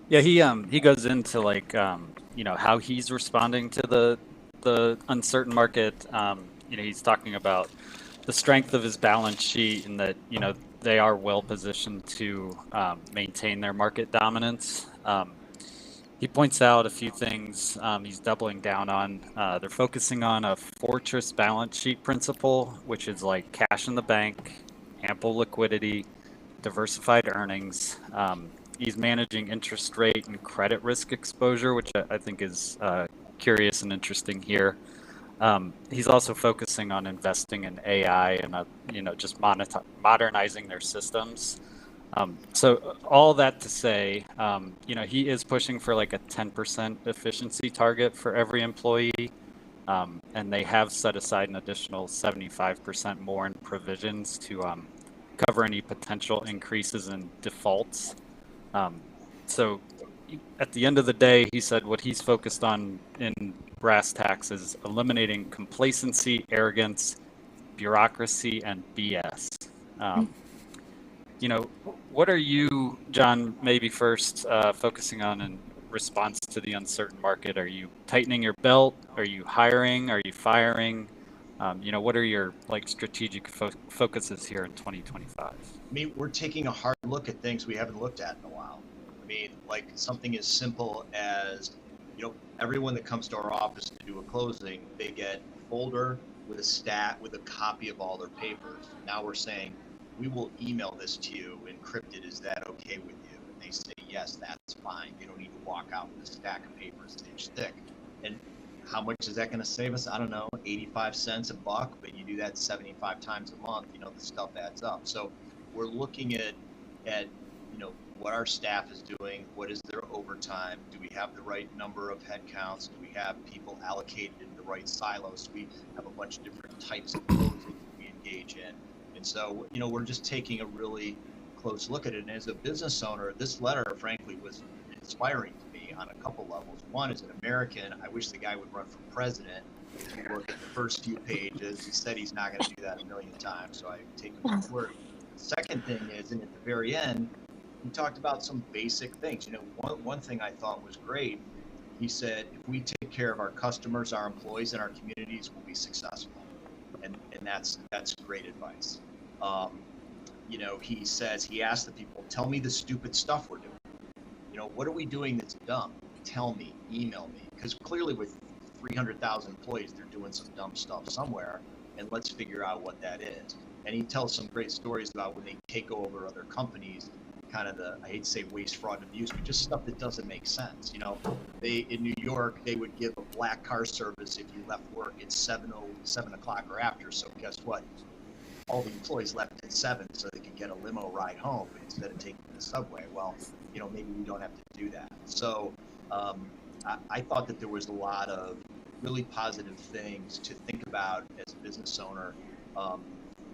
Yeah, he goes into like how he's responding to the uncertain market. He's talking about the strength of his balance sheet and that they are well positioned to maintain their market dominance. He points out a few things he's doubling down on. They're focusing on a fortress balance sheet principle, which is like cash in the bank, ample liquidity, diversified earnings. He's managing interest rate and credit risk exposure, which I think is curious and interesting here. He's also focusing on investing in AI and just modernizing their systems. So all that to say, he is pushing for like a 10% efficiency target for every employee, and they have set aside an additional 75% more in provisions to cover any potential increases in defaults. Um, so at the end of the day, he said what he's focused on in brass tacks is eliminating complacency, arrogance, bureaucracy, and BS. Um, what are you, John, maybe first focusing on in response to the uncertain market? Are you tightening your belt? Are you hiring? Are you firing? What are your like strategic focuses here in 2025? I mean, we're taking a hard look at things we haven't looked at in a while. I mean, like something as simple as, everyone that comes to our office to do a closing, they get a folder with a stat with a copy of all their papers. Now we're saying, we will email this to you encrypted. Is that okay with you? And they say, yes, that's fine. They don't need to walk out with a stack of papers an inch thick. And how much is that going to save us? I don't know, 85 cents, a buck, but you do that 75 times a month, the stuff adds up. So we're looking at what our staff is doing, what is their overtime, do we have the right number of headcounts, do we have people allocated in the right silos, we have a bunch of different types of closing we engage in. And so we're just taking a really close look at it. And as a business owner, this letter frankly was inspiring to me on a couple levels. One, as an American, I wish the guy would run for president. If you look at the first few pages, he said he's not going to do that a million times, so I take him at his word. Second thing is, and at the very end, he talked about some basic things. One thing I thought was great. He said, if we take care of our customers, our employees, and our communities, we'll be successful. And that's great advice. Um, he asked the people, tell me the stupid stuff we're doing. What are we doing that's dumb? Tell me, email me. Because clearly with 300,000 employees, they're doing some dumb stuff somewhere, and let's figure out what that is. And he tells some great stories about when they take over other companies, kind of I hate to say waste, fraud, and abuse, but just stuff that doesn't make sense. In New York, they would give a black car service if you left work at 7 o'clock or after. So guess what? All the employees left at 7 so they could get a limo ride home instead of taking the subway. Well, maybe we don't have to do that. So I thought that there was a lot of really positive things to think about as a business owner,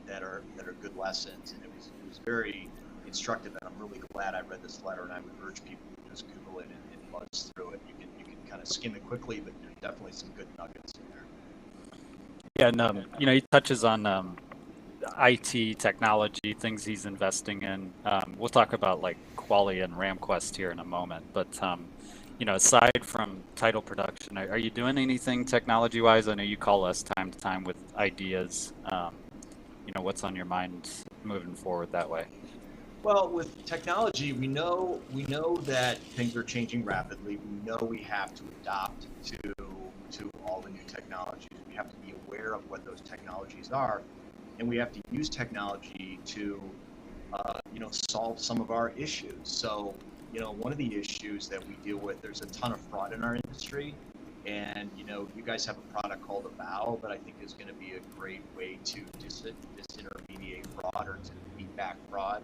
that are good lessons, and it was very instructive. And I'm really glad I read this letter, and I would urge people to just Google it and buzz through it. You can kind of skim it quickly, but there's definitely some good nuggets in there. Yeah, and he touches on IT technology, things he's investing in. We'll talk about like Qualia and RamQuest here in a moment. But aside from title production, are you doing anything technology-wise? I know you call us time to time with ideas. What's on your mind moving forward that way? Well, with technology, we know that things are changing rapidly. We know we have to adopt to all the new technologies. We have to be aware of what those technologies are, and we have to use technology to solve some of our issues. So, one of the issues that we deal with, there's a ton of fraud in our industry, and you guys have a product called Avow that I think is going to be a great way to disintermediate fraud or to beat back fraud.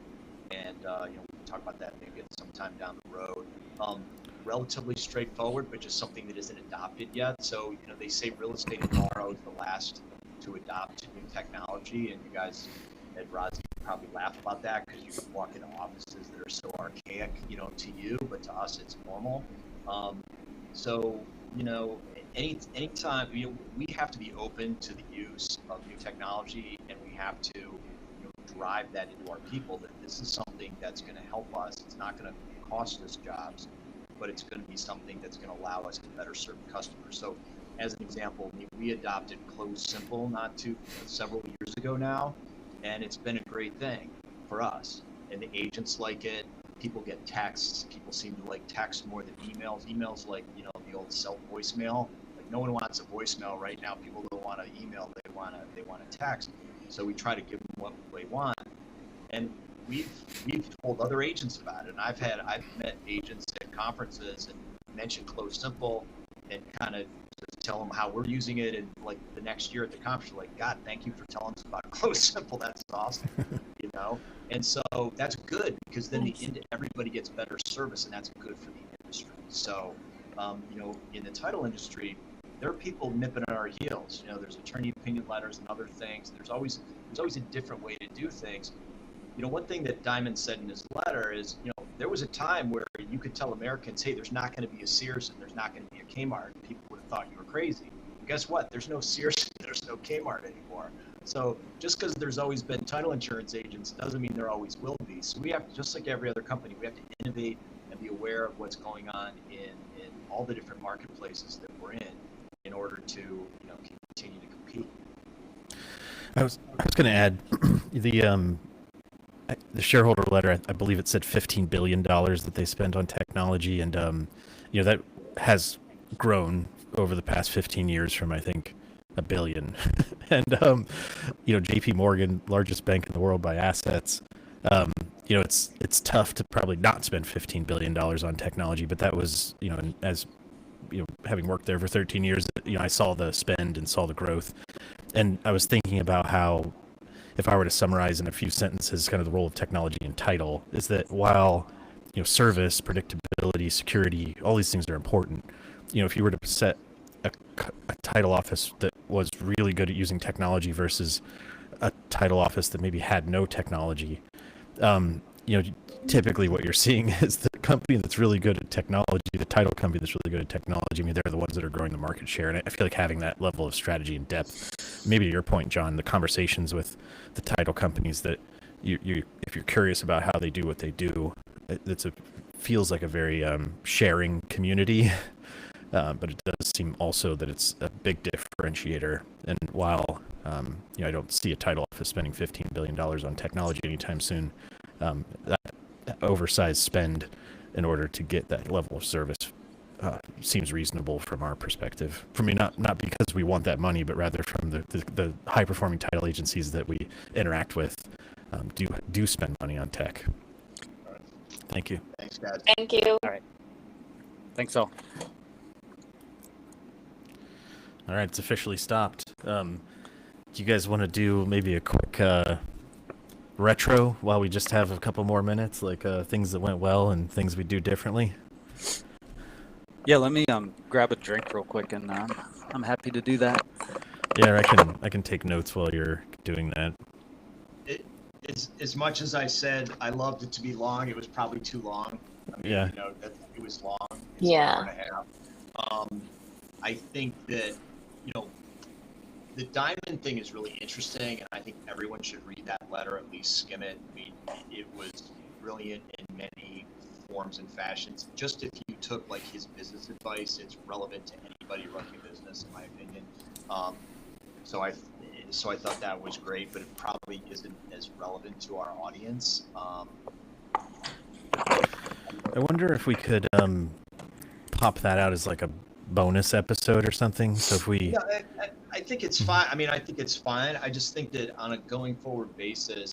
And we can talk about that maybe at some time down the road. Um, Relatively straightforward, but just something that isn't adopted yet. So they say real estate tomorrow is the last to adopt new technology, and you guys at Rosie probably laugh about that because you can walk into offices that are so archaic, to you, but to us it's normal. Um, so anytime we have to be open to the use of new technology, and we have to drive that into our people that this is something that's going to help us. It's not going to cost us jobs. but it's going to be something that's going to allow us to better serve customers. So as an example, we adopted Close Simple several years ago now, and it's been a great thing for us. And the agents like it. People get texts. People seem to like text more than emails. Emails, like, you know, the old cell voicemail. Like, no one wants a voicemail right now. People don't want to email. They want to text. So we try to give them what they want. And we've told other agents about it. And I've met agents at conferences and mentioned Close Simple and kind of tell them how we're using it. And like the next year at the conference, like, God, thank you for telling us about Close Simple. That's awesome, you know? And so that's good, because then everybody gets better service, and that's good for the industry. So, you know, in the title industry, there are people nipping at our heels. You know, there's attorney opinion letters and other things. There's always a different way to do things. You know, one thing that Dimon said in his letter is, you know, there was a time where you could tell Americans, hey, there's not going to be a Sears and there's not going to be a Kmart. People would have thought you were crazy. But guess what? There's no Sears and there's no Kmart anymore. So just because there's always been title insurance agents doesn't mean there always will be. So we have to, just like every other company, we have to innovate and be aware of what's going on in all the different marketplaces that we're in order to, you know, continue to compete. I was going to add the shareholder letter. I believe it said $15 billion that they spend on technology, and you know, that has grown over the past 15 years from, I think, $1 billion. And you know, JP Morgan, largest bank in the world by assets. You know, it's tough to probably not spend $15 billion on technology, but that was, you know, as you know, having worked there for 13 years, you know, I saw the spend and saw the growth. And I was thinking about how, if I were to summarize in a few sentences kind of the role of technology in title, is that while, you know, service, predictability, security, all these things are important, you know, if you were to set a title office that was really good at using technology versus a title office that maybe had no technology, you know, typically what you're seeing is the company that's really good at technology, the title company that's really good at technology, I mean, they're the ones that are growing the market share. And I feel like having that level of strategy and depth, maybe to your point, John, the conversations with the title companies that you if you're curious about how they do what they do, feels like a very sharing community. But it does seem also that it's a big differentiator. And while you know, I don't see a title office spending $15 billion on technology anytime soon, that oversized spend in order to get that level of service seems reasonable from our perspective. For me, not because we want that money, but rather from the high performing title agencies that we interact with do spend money on tech. Thank you. Thanks, guys. Thank you. All right. Thanks all. All right, it's officially stopped. Do you guys want to do maybe a quick retro while we just have a couple more minutes, like things that went well and things we do differently? Yeah, let me grab a drink real quick, and I'm happy to do that. Yeah, I can take notes while you're doing that. It's as much as I said I loved it to be long, it was probably too long. I mean, Yeah. you know, it was long. It's Yeah. an hour and a half. I think that, you know, the Dimon thing is really interesting, and I think everyone should read that letter, at least skim it. I mean, it was brilliant in many forms and fashions. Just if you took like his business advice, it's relevant to anybody running a business, in my opinion. So I thought that was great, but it probably isn't as relevant to our audience. I wonder if we could pop that out as like a bonus episode or something. So if we, Yeah, I think it's fine. I mean, I think it's fine. I just think that on a going forward basis,